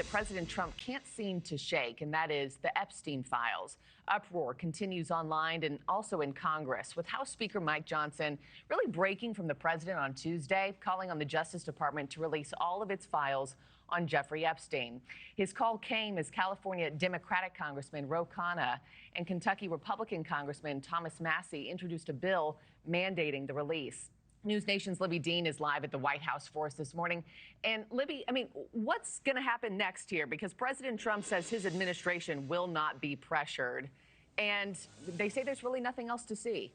President Trump can't seem to shake, and that is the Epstein files. Uproar continues online and also in Congress, with House Speaker Mike Johnson really breaking from the president on Tuesday, calling on the Justice Department to release all of its files on Jeffrey Epstein. His call came as California Democratic Congressman Khanna and Kentucky Republican Congressman Thomas Massie introduced a bill mandating the release. NewsNation's Libby Dean is live at the White House for us this morning. And Libby, what's going to happen next here? Because President Trump says his administration will not be pressured. And they say there's really nothing else to see.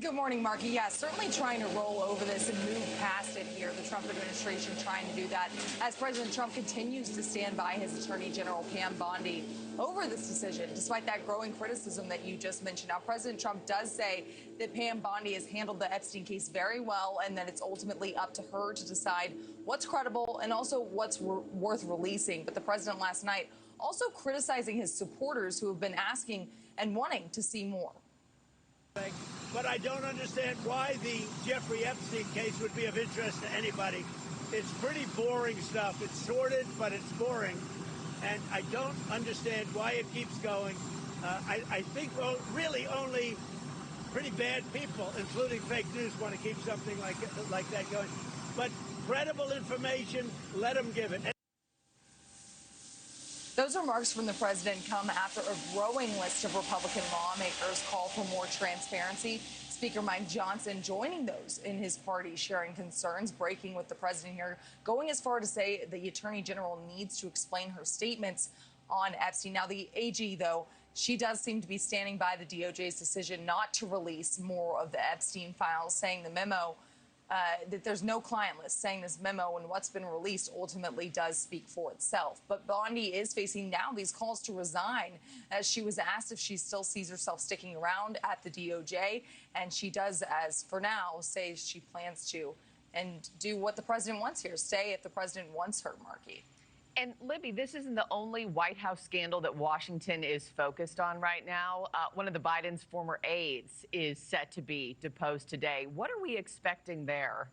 Good morning, Markie. Yeah, certainly trying to roll over this and move past it here. The Trump administration trying to do that as President Trump continues to stand by his Attorney General Pam Bondi over this decision, despite that growing criticism that you just mentioned. Now, President Trump does say that Pam Bondi has handled the Epstein case very well and that it's ultimately up to her to decide what's credible and also what's worth releasing. But the president last night also criticizing his supporters who have been asking and wanting to see more. But I don't understand why the Jeffrey Epstein case would be of interest to anybody. It's pretty boring stuff. It's sordid, but it's boring. And I don't understand why it keeps going. I think really only pretty bad people, including fake news, want to keep something like that going. But credible information, let them give it. Those remarks from the president come after a growing list of Republican lawmakers call for more transparency. Speaker Mike Johnson joining those in his party, sharing concerns, breaking with the president here, going as far to say the Attorney General needs to explain her statements on Epstein. Now, the AG, though, she does seem to be standing by the DOJ's decision not to release more of the Epstein files, saying the memo that there's no client list, saying this memo and what's been released ultimately does speak for itself. But Bondi is facing now these calls to resign, as she was asked if she still sees herself sticking around at the DOJ. And she does, as for now, say she plans to and do what the president wants here, stay if the president wants her, Markie. And Libby, this isn't the only White House scandal that Washington is focused on right now. One of the Biden's former aides is set to be deposed today. What are we expecting there?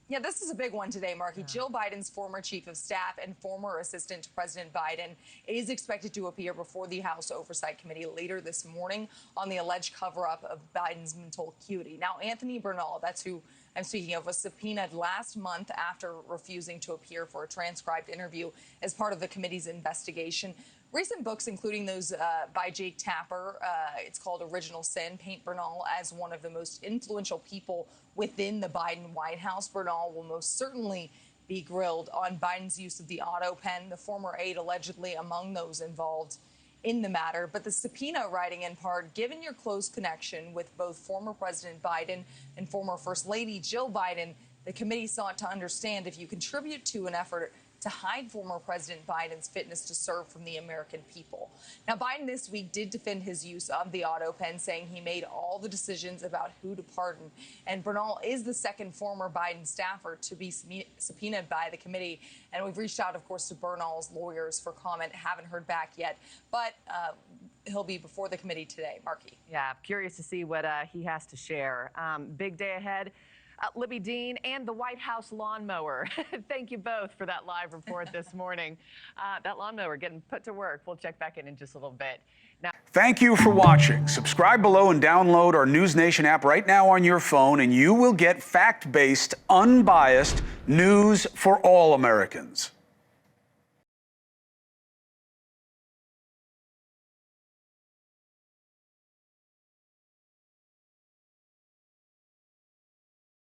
Yeah, this is a big one today, Markie. Jill Biden's former chief of staff and former assistant to President Biden is expected to appear before the House Oversight Committee later this morning on the alleged cover-up of Biden's mental acuity. Now, Anthony Bernal, that's who I'm speaking of, was subpoenaed last month after refusing to appear for a transcribed interview as part of the committee's investigation. Recent books, including those by Jake Tapper, it's called Original Sin, paint Bernal as one of the most influential people within the Biden White House. Bernal will most certainly be grilled on Biden's use of the auto pen, the former aide allegedly among those involved in the matter. But the subpoena writing in part, given your close connection with both former President Biden and former First Lady Jill Biden, the committee sought to understand if you contribute to an effort to hide former President Biden's fitness to serve from the American people. Now, Biden this week did defend his use of the auto pen, saying he made all the decisions about who to pardon. And Bernal is the second former Biden staffer to be subpoenaed by the committee. And we've reached out, of course, to Bernal's lawyers for comment. Haven't heard back yet, but he'll be before the committee today. Markie. Yeah, curious to see what he has to share. Big day ahead. Libby Dean and the White House lawnmower. Thank you both for that live report this morning. That lawnmower getting put to work. We'll check back in just a little bit. Now, thank you for watching. Subscribe below and download our NewsNation app right now on your phone, and you will get fact-based, unbiased news for all Americans.